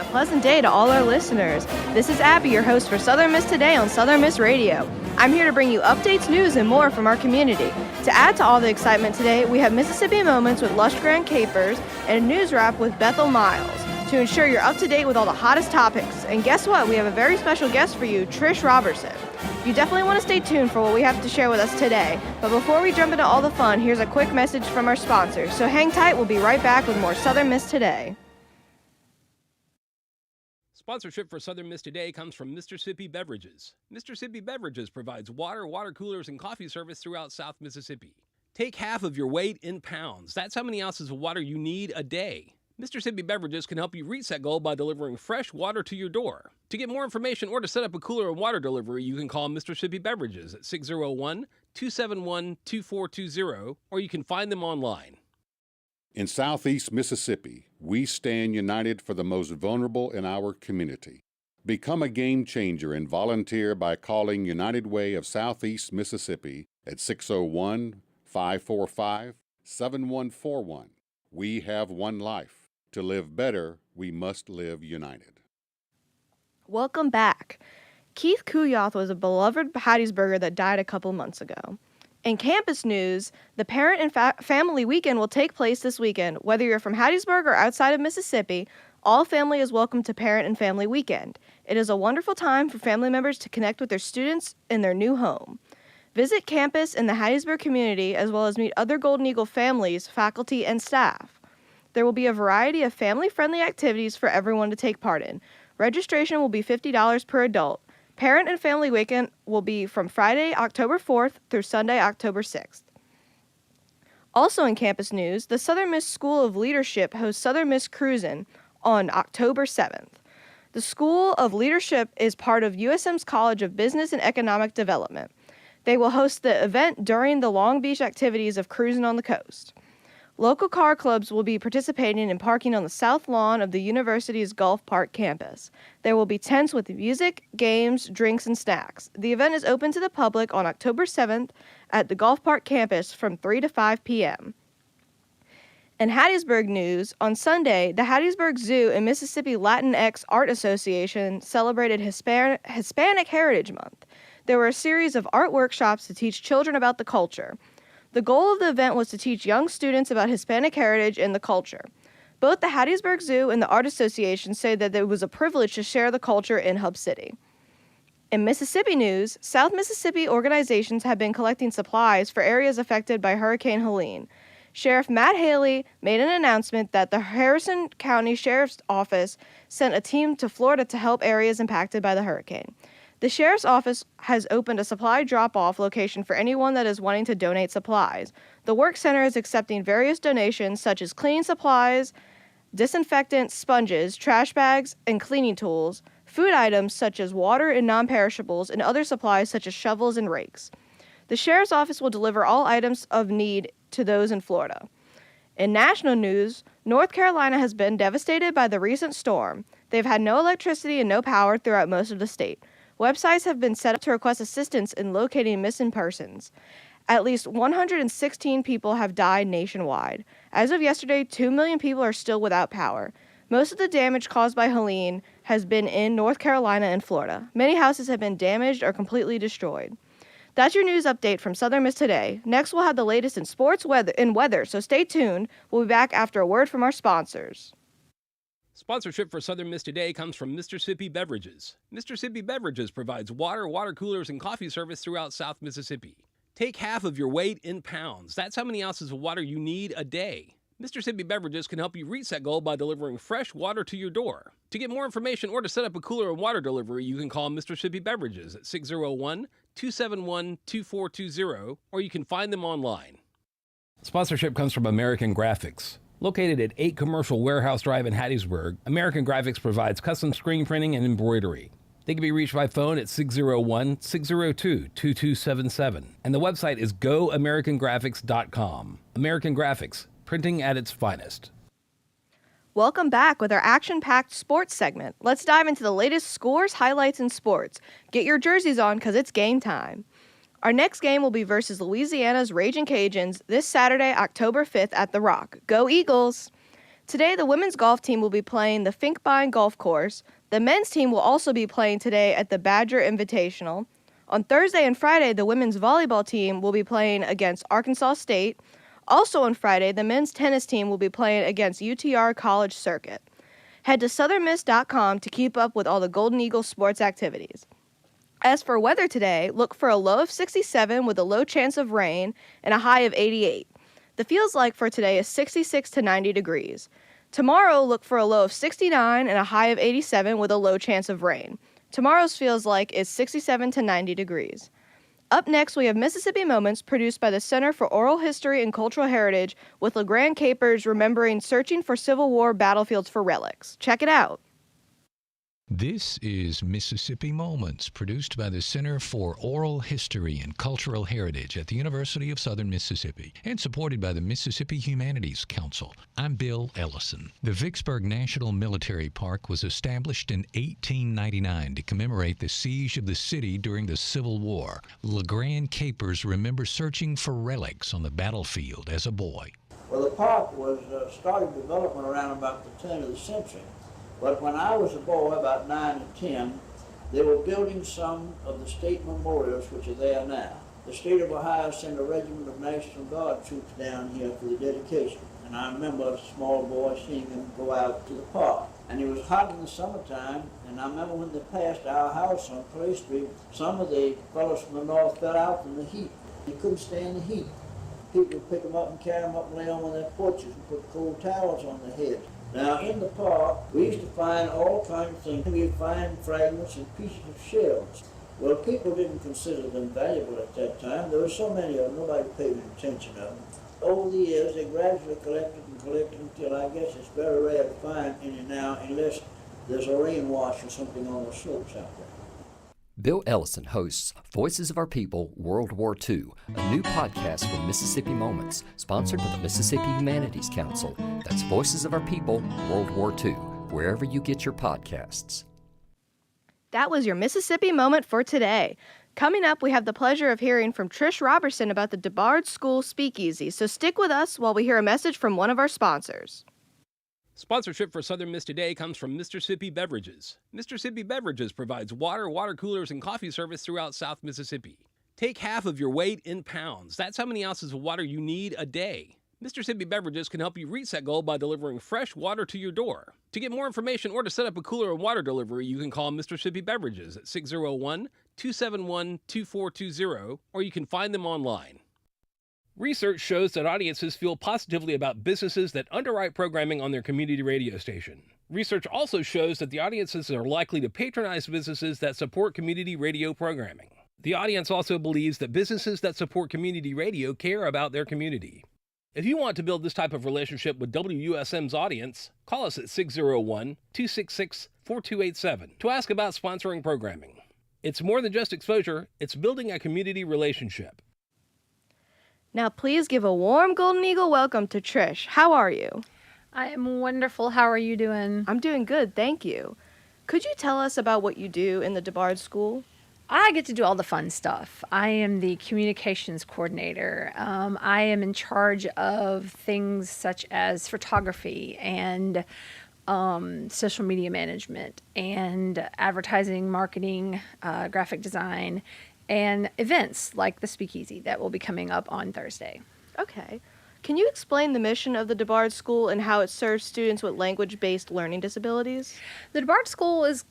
pleasant day to all our listeners. This is Abby, your host for Southern Miss Today on Southern Miss Radio. I'm here to bring you updates, news, and more from our community. To add to all the excitement today, we have Mississippi Moments with Lush Grand Capers and a news wrap with Bethel Miles to ensure you're up to date with all the hottest topics. And guess what? We have a very special guest for you, Trish Robertson. You definitely want to stay tuned for what we have to share with us today. But before we jump into all the fun, here's a quick message from our sponsors. So hang tight, we'll be right back with more Southern Miss Today. Sponsorship for Southern Miss Today comes from Mississippi Beverages. Mississippi Beverages provides water coolers, and coffee service throughout South Mississippi. Take half of your weight in pounds. That's how many ounces of water you need a day. Mississippi Beverages can help you reach that goal by delivering fresh water to your door. To get more information or to set up a cooler and water delivery, you can call Mississippi Beverages at 601-271-2420, or you can find them online. In Southeast Mississippi, we stand united for the most vulnerable in our community. Become a game changer and volunteer by calling United Way of Southeast Mississippi at 601-545-7141. We have one life. To live better, we must live united. Welcome back. Keith Kuyath was a beloved Hattiesburger that died a couple months ago. In campus news, the Parent and Family Weekend will take place this weekend. Whether you're from Hattiesburg or outside of Mississippi, all family is welcome to Parent and Family Weekend. It is a wonderful time for family members to connect with their students in their new home. Visit campus and the Hattiesburg community, as well as meet other Golden Eagle families, faculty, and staff. There will be a variety of family-friendly activities for everyone to take part in. Registration will be $50 per adult. Parent and Family Weekend will be from Friday, October 4th through Sunday, October 6th. Also in campus news, the Southern Miss School of Leadership hosts Southern Miss Cruisin' on October 7th. The School of Leadership is part of USM's College of Business and Economic Development. They will host the event during the Long Beach activities of Cruising on the Coast. Local car clubs will be participating in parking on the south lawn of the university's Gulf Park campus. There will be tents with music, games, drinks, and snacks. The event is open to the public on October 7th at the Gulf Park campus from 3 to 5 p.m. In Hattiesburg news, on Sunday, the Hattiesburg Zoo and Mississippi Latinx Art Association celebrated Hispanic Heritage Month. There were a series of art workshops to teach children about the culture. The goal of the event was to teach young students about Hispanic heritage and the culture. Both the Hattiesburg Zoo and the Art Association say that it was a privilege to share the culture in Hub City. In Mississippi news, South Mississippi organizations have been collecting supplies for areas affected by Hurricane Helene. Sheriff Matt Haley made an announcement that the Harrison County Sheriff's Office sent a team to Florida to help areas impacted by the hurricane. The Sheriff's Office has opened a supply drop-off location for anyone that is wanting to donate supplies. The Work Center is accepting various donations such as cleaning supplies, disinfectants, sponges, trash bags, and cleaning tools, food items such as water and non-perishables, and other supplies such as shovels and rakes. The Sheriff's Office will deliver all items of need to those in Florida. In national news, North Carolina has been devastated by the recent storm. They've had no electricity and no power throughout most of the state. Websites have been set up to request assistance in locating missing persons. At least 116 people have died nationwide. As of yesterday, 2 million people are still without power. Most of the damage caused by Helene has been in North Carolina and Florida. Many houses have been damaged or completely destroyed. That's your news update from Southern Miss Today. Next, we'll have the latest in sports weather, so stay tuned. We'll be back after a word from our sponsors. Sponsorship for Southern Miss Today comes from Mississippi Beverages. Mississippi Beverages provides water coolers, and coffee service throughout South Mississippi. Take half of your weight in pounds. That's how many ounces of water you need a day. Mississippi Beverages can help you reach that goal by delivering fresh water to your door. To get more information or to set up a cooler and water delivery, you can call Mississippi Beverages at 601-271-2420, or you can find them online. Sponsorship comes from American Graphics. Located at 8 Commercial Warehouse Drive in Hattiesburg, American Graphics provides custom screen printing and embroidery. They can be reached by phone at 601-602-2277, and the website is goamericangraphics.com. American Graphics, printing at its finest. Welcome back with our action-packed sports segment. Let's dive into the latest scores, highlights, and sports. Get your jerseys on because it's game time. Our next game will be versus Louisiana's Ragin' Cajuns this Saturday, October 5th at The Rock. Go Eagles! Today, the women's golf team will be playing the Finkbine Golf Course. The men's team will also be playing today at the Badger Invitational. On Thursday and Friday, the women's volleyball team will be playing against Arkansas State. Also on Friday, the men's tennis team will be playing against UTR College Circuit. Head to southernmiss.com to keep up with all the Golden Eagles sports activities. As for weather today, look for a low of 67 with a low chance of rain and a high of 88. The feels like for today is 66 to 90 degrees. Tomorrow, look for a low of 69 and a high of 87 with a low chance of rain. Tomorrow's feels like is 67 to 90 degrees. Up next, we have Mississippi Moments produced by the Center for Oral History and Cultural Heritage with LeGrand Capers remembering searching for Civil War battlefields for relics. Check it out. This is Mississippi Moments, produced by the Center for Oral History and Cultural Heritage at the University of Southern Mississippi and supported by the Mississippi Humanities Council. I'm Bill Ellison. The Vicksburg National Military Park was established in 1899 to commemorate the siege of the city during the Civil War. LeGrand Capers remembers searching for relics on the battlefield as a boy. Well, the park was started development around about the turn of the century. But when I was a boy, about 9 or 10, they were building some of the state memorials which are there now. The state of Ohio sent a regiment of National Guard troops down here for the dedication. And I remember a small boy seeing them go out to the park. And it was hot in the summertime, and I remember when they passed our house on Clay Street, some of the fellows from the north fell out from the heat. They couldn't stand the heat. People would pick them up and carry them up and lay them on their porches and put cold towels on their heads. Now, in the park, we used to find all kinds of things. We'd find fragments and pieces of shells. Well, people didn't consider them valuable at that time. There were so many of them, nobody paid any attention to them. Over the years, they gradually collected and collected until I guess it's very rare to find any now unless there's a rain wash or something on the slopes out there. Bill Ellison hosts Voices of Our People World War II, a new podcast from Mississippi Moments, sponsored by the Mississippi Humanities Council. That's Voices of Our People World War II, wherever you get your podcasts. That was your Mississippi Moment for today. Coming up, we have the pleasure of hearing from Trish Robertson about the DeBard School Speakeasy, so stick with us while we hear a message from one of our sponsors. Sponsorship for Southern Miss Today comes from Mississippi Beverages. Mississippi Beverages provides water, water coolers, and coffee service throughout South Mississippi. Take half of your weight in pounds. That's how many ounces of water you need a day. Mississippi Beverages can help you reach that goal by delivering fresh water to your door. To get more information or to set up a cooler and water delivery, you can call Mississippi Beverages at 601-271-2420, or you can find them online. Research shows that audiences feel positively about businesses that underwrite programming on their community radio station. Research also shows that the audiences are likely to patronize businesses that support community radio programming. The audience also believes that businesses that support community radio care about their community. If you want to build this type of relationship with WUSM's audience, call us at 601-266-4287 to ask about sponsoring programming. It's more than just exposure, it's building a community relationship. Now, please give a warm Golden Eagle welcome to Trish. How are you? I am wonderful. How are you doing? I'm doing good, thank you. Could you tell us about what you do in the DeBard School? I get to do all the fun stuff. I am the communications coordinator. I am in charge of things such as photography and social media management and advertising, marketing, graphic design, and events like the Speakeasy that will be coming up on Thursday. Okay. Can you explain the mission of the DeBard School and how it serves students with language-based learning disabilities? The DeBard School is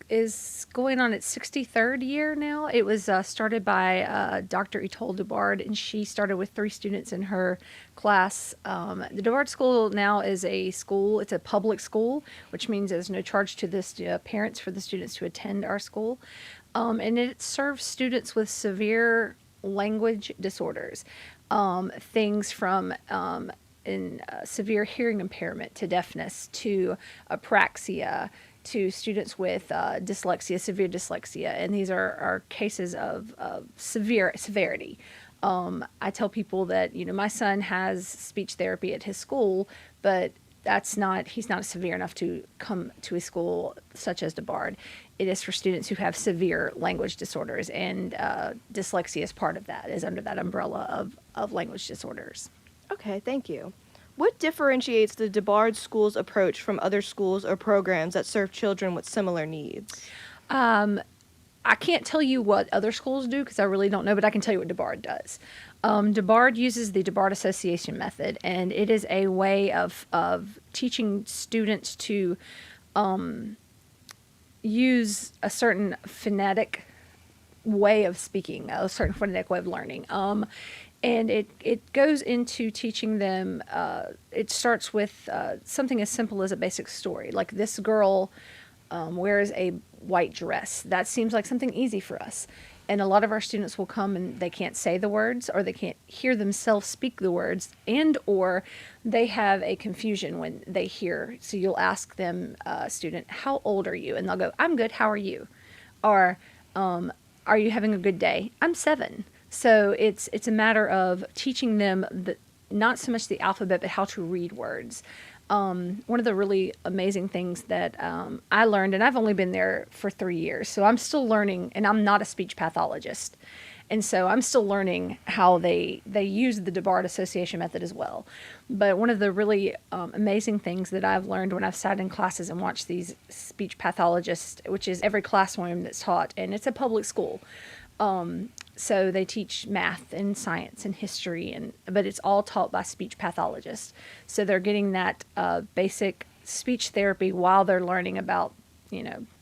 going on its 63rd year now. It was started by Dr. Etoile DeBard, and she started with 3 students in her class. The DeBard School now is a school. It's a public school, which means there's no charge to the parents for the students to attend our school. And it serves students with severe language disorders, things from severe hearing impairment to deafness to apraxia to students with dyslexia, severe dyslexia, and these are cases of severity. I tell people that my son has speech therapy at his school, but he's not severe enough to come to a school such as DeBard. It is for students who have severe language disorders, and dyslexia is part of that, is under that umbrella of language disorders. Okay, thank you. What differentiates the DeBard School's approach from other schools or programs that serve children with similar needs? I can't tell you what other schools do because I really don't know, but I can tell you what DeBard does. DeBard uses the DeBard Association method, and it is a way of teaching students to use a certain phonetic way of speaking, a certain phonetic way of learning. And it goes into teaching them, it starts with something as simple as a basic story. Like this girl wears a white dress. That seems like something easy for us. And a lot of our students will come and they can't say the words, or they can't hear themselves speak the words, and or they have a confusion when they hear. So you'll ask them, student, how old are you? And they'll go, I'm good, how are you? Or, are you having a good day? I'm 7. So it's a matter of teaching them not so much the alphabet, but how to read words. One of the really amazing things that I learned, and I've only been there for 3 years, so I'm still learning, and I'm not a speech pathologist. And so I'm still learning how they use the DeBard Association method as well. But one of the really amazing things that I've learned when I've sat in classes and watched these speech pathologists, which is every classroom that's taught, and it's a public school. So they teach math and science and history, but it's all taught by speech pathologists. So they're getting that basic speech therapy while they're learning about,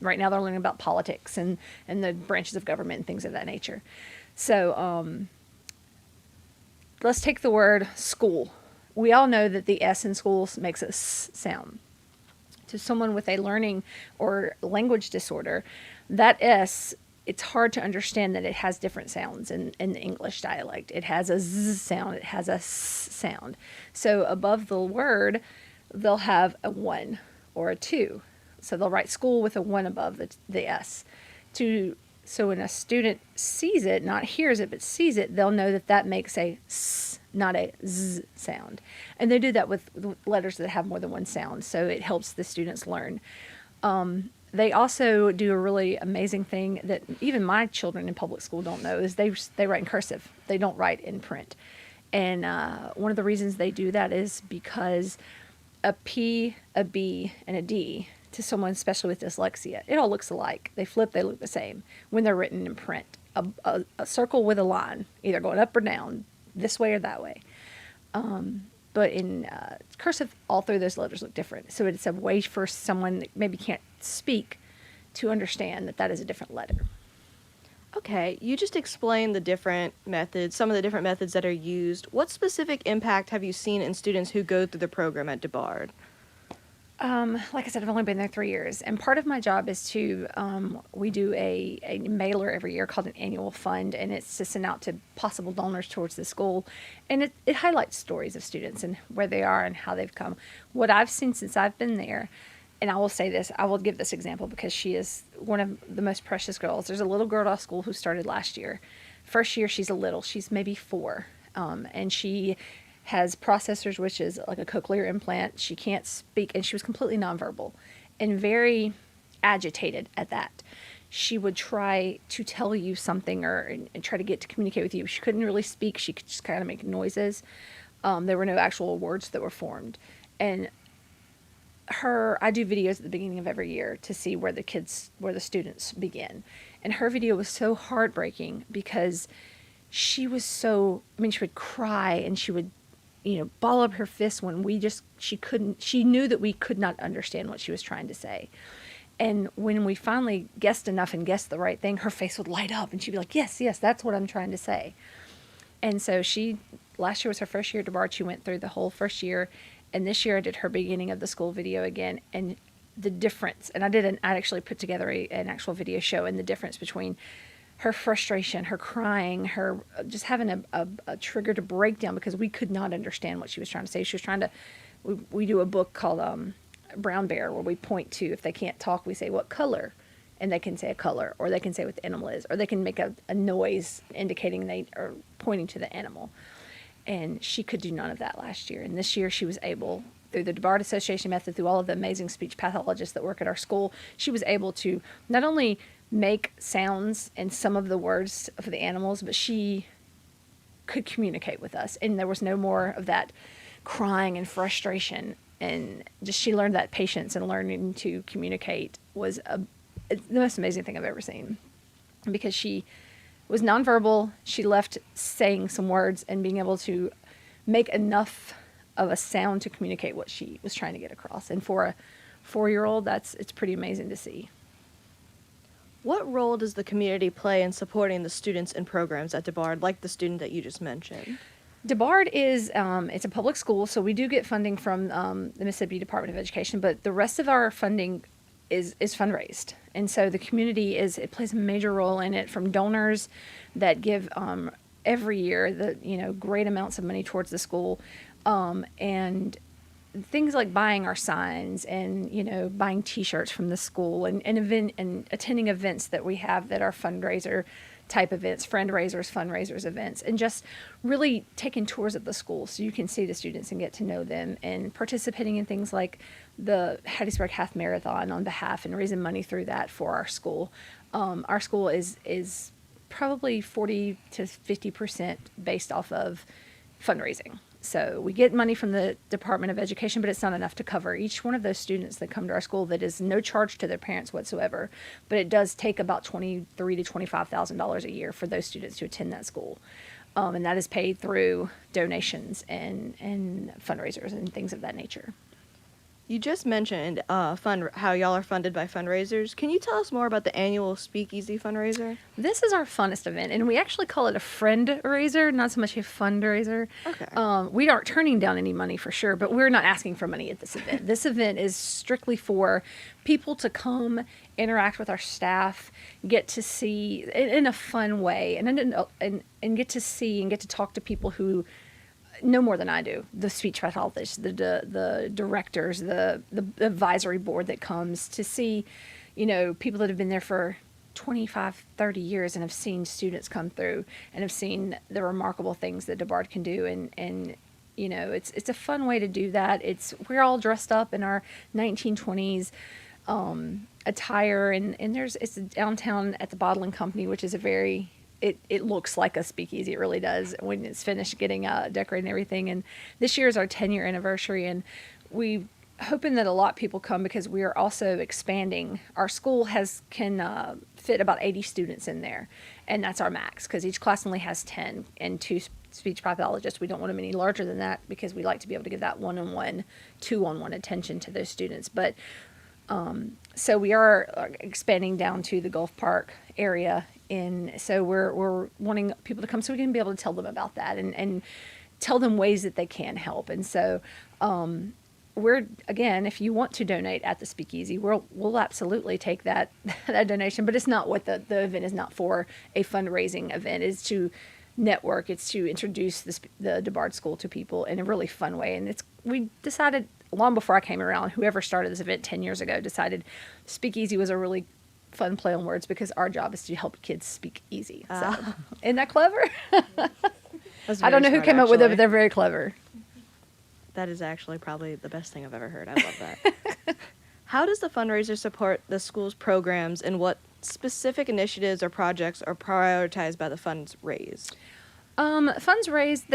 right now they're learning about politics and the branches of government and things of that nature. So let's take the word school. We all know that the S in schools makes a S sound. To someone with a learning or language disorder, that S, it's hard to understand that it has different sounds in the English dialect. It has a Z sound, it has a S sound. So above the word, they'll have a 1 or a 2. So they'll write school with a 1 above the S. So when a student sees it, not hears it, but sees it, they'll know that makes a S, not a Z sound. And they do that with letters that have more than one sound, so it helps the students learn. They also do a really amazing thing that even my children in public school don't know, is they write in cursive. They don't write in print. And one of the reasons they do that is because a P, a B, and a D, to someone especially with dyslexia, it all looks alike. They flip, they look the same when they're written in print. A circle with a line, either going up or down, this way or that way. But in cursive, all 3 of those letters look different. So it's a way for someone that maybe can't speak to understand that is a different letter. Okay, you just explained the different methods, some of the different methods that are used. What specific impact have you seen in students who go through the program at DeBard? Like I said, I've only been there 3 years, and part of my job is to, we do a mailer every year called an annual fund, and it's to send out to possible donors towards the school, and it highlights stories of students and where they are and how they've come. What I've seen since I've been there, and I will say this, I will give this example because she is one of the most precious girls. There's a little girl at our school who started last year. First year, she's she's maybe 4, and she has processors, which is like a cochlear implant. She can't speak, and she was completely nonverbal and very agitated at that. She would try to tell you something and try to get to communicate with you. She couldn't really speak. She could just kind of make noises. There were no actual words that were formed. And I do videos at the beginning of every year to see where the students begin. And her video was so heartbreaking because she was she would cry and she would ball up her fists when she knew that we could not understand what she was trying to say. And when we finally guessed enough and guessed the right thing, her face would light up and she'd be like, yes, that's what I'm trying to say. And so last year was her first year at DeBard. She went through the whole first year. And this year I did her beginning of the school video again. And the difference, and I actually put together an actual video show, and the difference between her frustration, her crying, her just having a trigger to break down because we could not understand what she was trying to say. She was trying to, we do a book called Brown Bear, where we point to, if they can't talk, we say, what color? And they can say a color, or they can say what the animal is, or they can make a noise indicating they are pointing to the animal. And she could do none of that last year. And this year she was able, through the DeBard Association method, through all of the amazing speech pathologists that work at our school, she was able to not only make sounds in some of the words of the animals, but she could communicate with us. And there was no more of that crying and frustration. And just she learned that patience and learning to communicate was the most amazing thing I've ever seen, because she was nonverbal. She left saying some words and being able to make enough of a sound to communicate what she was trying to get across. And for a 4-year-old, it's pretty amazing to see. What role does the community play in supporting the students and programs at DeBard, like the student that you just mentioned? DeBard is it's a public school, so we do get funding from the Mississippi Department of Education, but the rest of our funding is fundraised. And so the community it plays a major role in it, from donors that give every year great amounts of money towards the school, and things like buying our signs and buying T-shirts from the school and attending events that we have that are fundraiser type events, fundraisers events, and just really taking tours of the school so you can see the students and get to know them, and participating in things like the Hattiesburg Half Marathon on behalf and raising money through that for our school. Our school is probably 40 to 50% based off of fundraising. So we get money from the Department of Education, but it's not enough to cover each one of those students that come to our school. That is no charge to their parents whatsoever, but it does take about $23,000 to $25,000 a year for those students to attend that school, and that is paid through donations and fundraisers and things of that nature. You just mentioned how y'all are funded by fundraisers. Can you tell us more about the annual Speakeasy fundraiser? This is our funnest event, and we actually call it a friend raiser, not so much a fundraiser. Okay. We aren't turning down any money for sure, but we're not asking for money at this event. This event is strictly for people to come, interact with our staff, get to see in a fun way, and get to see and get to talk to people who know more than I do. The speech pathologists, the directors, the advisory board that comes to see, people that have been there for 25, 30 years and have seen students come through and have seen the remarkable things that DeBard can do. And it's a fun way to do that. We're all dressed up in our 1920s attire, and it's downtown at the Bottling Company, which is it looks like a speakeasy. It really does when it's finished getting decorated and everything. And this year is our 10-year anniversary, and we hoping that a lot of people come because we are also expanding. Our school can fit about 80 students in there, and that's our max because each class only has 10 and 2 speech pathologists. We don't want them any larger than that because we like to be able to give that one-on-one, two-on-one attention to those students. But so we are expanding down to the Gulf Park area. And so we're wanting people to come so we can be able to tell them about that and tell them ways that they can help. And so if you want to donate at the Speakeasy, we'll absolutely take that donation. But it's not what the event is not for a fundraising event. It's to network. It's to introduce the DeBard School to people in a really fun way. And we decided long before I came around, whoever started this event 10 years ago decided Speakeasy was a really fun play on words because our job is to help kids speak easy. So, isn't that clever? I don't know who came up with it, but they're very clever. That is actually probably the best thing I've ever heard. I love that. How does the fundraiser support the school's programs, and what specific initiatives or projects are prioritized by the funds raised? Funds raised,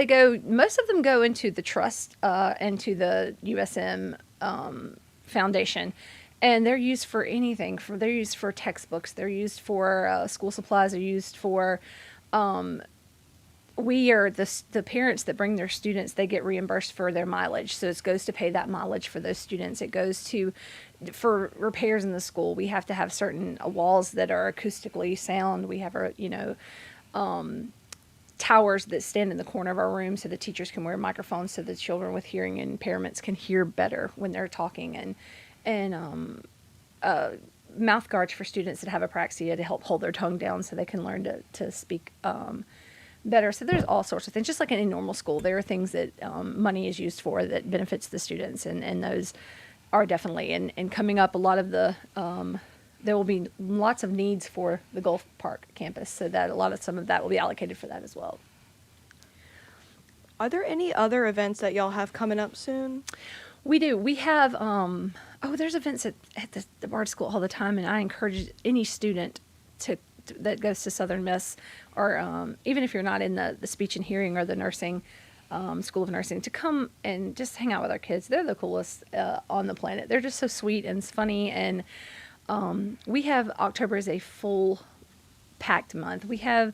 most of them go into the trust and to the USM Foundation. And they're used for anything. They're used for textbooks. They're used for school supplies. They're used for. We are the parents that bring their students. They get reimbursed for their mileage, so it goes to pay that mileage for those students. It goes for repairs in the school. We have to have certain walls that are acoustically sound. We have towers that stand in the corner of our room so the teachers can wear microphones so the children with hearing impairments can hear better when they're talking, and mouth guards for students that have apraxia to help hold their tongue down so they can learn to speak better. So there's all sorts of things. Just like in a normal school, there are things that money is used for that benefits the students, and those are definitely. And coming up, a lot of there will be lots of needs for the Gulf Park campus, so that some of that will be allocated for that as well. Are there any other events that y'all have coming up soon? We do. We have, there's events at the DeBard School all the time, and I encourage any student that goes to Southern Miss, or even if you're not in the speech and hearing or the nursing, School of Nursing to come and just hang out with our kids. They're the coolest on the planet. They're just so sweet and funny. And we have October is a full packed month. We have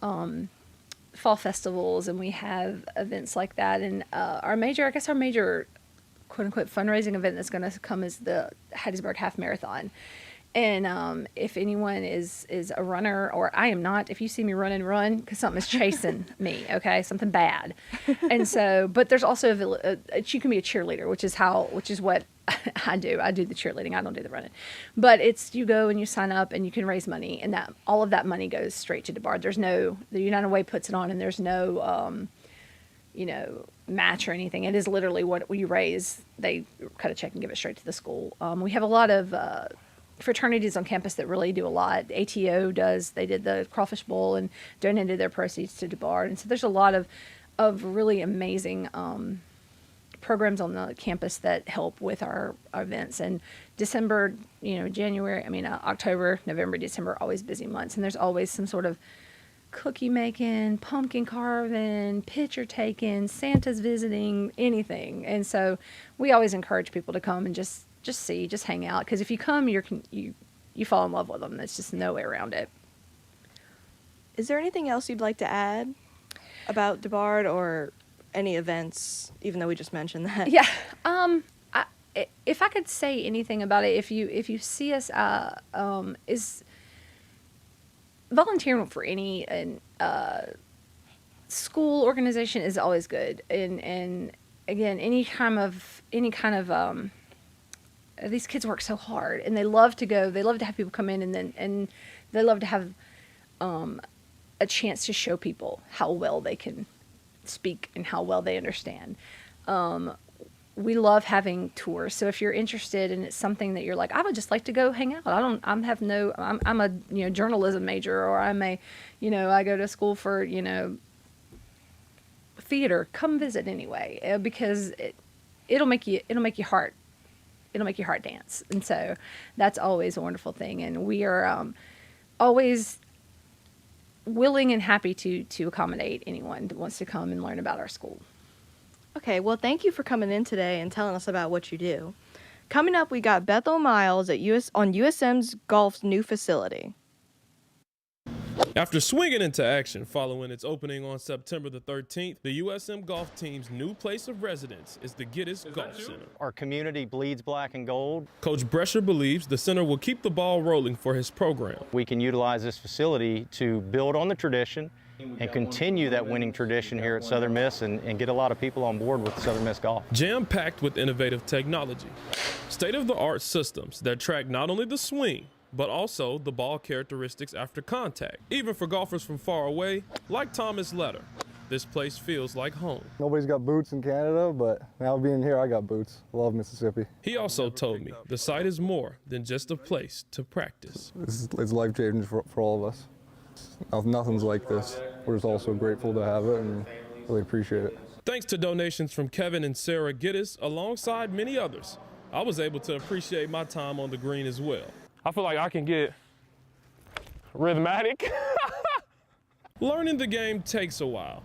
fall festivals and we have events like that. And our major quote unquote fundraising event that's going to come is the Hattiesburg Half Marathon. And if anyone is a runner, or I am not, if you see me run, because something is chasing me, okay, something bad. And so, but there's also you can be a cheerleader, which is what I do. I do the cheerleading. I don't do the running. But you go and you sign up and you can raise money, and that all of that money goes straight to DeBard. The United Way puts it on, and there's no match or anything. It is literally what we raise. They cut a check and give it straight to the school. We have a lot of fraternities on campus that really do a lot. ATO does. They did the Crawfish Bowl and donated their proceeds to DeBard. And so there's a lot of really amazing programs on the campus that help with our events. And December, October, November, December, always busy months. And there's always some sort of cookie making, pumpkin carving, picture taking, Santa's visiting, anything. And so we always encourage people to come and just hang out, because if you come, you fall in love with them. There's just no way around it. Is there anything else you'd like to add about DeBard or any events, even though we just mentioned that? Yeah. If I could say anything about it, if you see us, is volunteering for any school organization is always good. And again, any kind of these kids work so hard, and they love to go. They love to have people come in, and they love to have a chance to show people how well they can speak and how well they understand. We love having tours. So if you're interested and it's something that you're like, I would just like to go hang out. I'm a journalism major, or I go to school for theater. Come visit anyway, because it'll make your heart dance. And so that's always a wonderful thing. And we are always willing and happy to accommodate anyone that wants to come and learn about our school. Okay, well, thank you for coming in today and telling us about what you do. Coming up, we got Bethel Miles on USM's Golf's new facility. After swinging into action following its opening on September the 13th, the USM Golf team's new place of residence is the Gittes Golf Center. Our community bleeds black and gold. Coach Brescher believes the center will keep the ball rolling for his program. We can utilize this facility to build on the tradition and continue that winning tradition here at Southern Miss and get a lot of people on board with Southern Miss golf. Jam-packed with innovative technology, state-of-the-art systems that track not only the swing, but also the ball characteristics after contact. Even for golfers from far away, like Thomas Letter, this place feels like home. Nobody's got boots in Canada, but now being here, I got boots. I love Mississippi. He also told me the site is more than just a place to practice. It's life-changing for all of us. Nothing's like this. We're just also grateful to have it and really appreciate it. Thanks to donations from Kevin and Sarah Gittes, alongside many others, I was able to appreciate my time on the green as well. I feel like I can get rhythmic. Learning the game takes a while.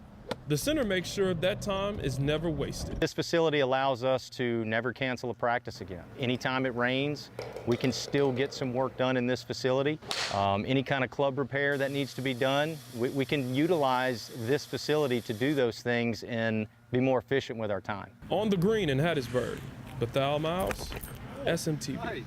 The center makes sure that time is never wasted. This facility allows us to never cancel a practice again. Anytime it rains, we can still get some work done in this facility. Any kind of club repair that needs to be done, we can utilize this facility to do those things and be more efficient with our time. On the green in Hattiesburg, Bethel Miles, SMTV.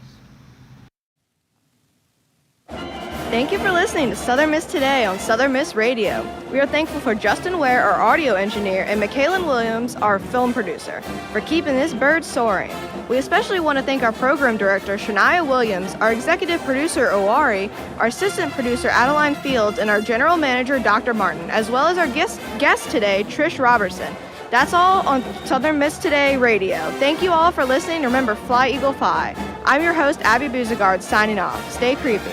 Thank you for listening to Southern Miss Today on Southern Miss Radio. We are thankful for Justin Ware, our audio engineer, and Michaelan Williams, our film producer, for keeping this bird soaring. We especially want to thank our program director, Shania Williams, our executive producer, Owari, our assistant producer, Adeline Fields, and our general manager, Dr. Martin, as well as our guest today, Trish Robertson. That's all on Southern Miss Today Radio. Thank you all for listening. Remember, fly, Eagle, fly. I'm your host, Abby Buzegard, signing off. Stay creepy.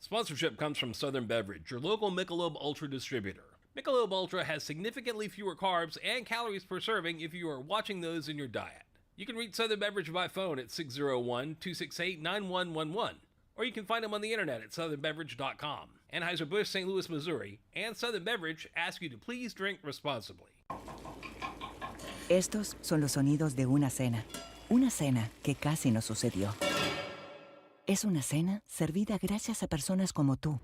Sponsorship comes from Southern Beverage, your local Michelob Ultra distributor. Michelob Ultra has significantly fewer carbs and calories per serving if you are watching those in your diet. You can reach Southern Beverage by phone at 601-268-9111 or you can find them on the internet at southernbeverage.com. Anheuser-Busch, St. Louis, Missouri, and Southern Beverage ask you to please drink responsibly. Estos son los sonidos de una cena que casi no sucedió. Es una cena servida gracias a personas como tú.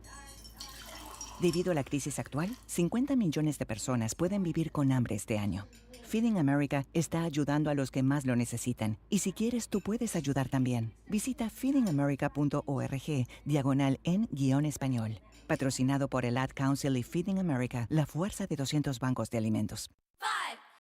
Debido a la crisis actual, 50 millones de personas pueden vivir con hambre este año. Feeding America está ayudando a los que más lo necesitan. Y si quieres, tú puedes ayudar también. Visita feedingamerica.org/en-español. Patrocinado por el Ad Council y Feeding America, la fuerza de 200 bancos de alimentos. 5,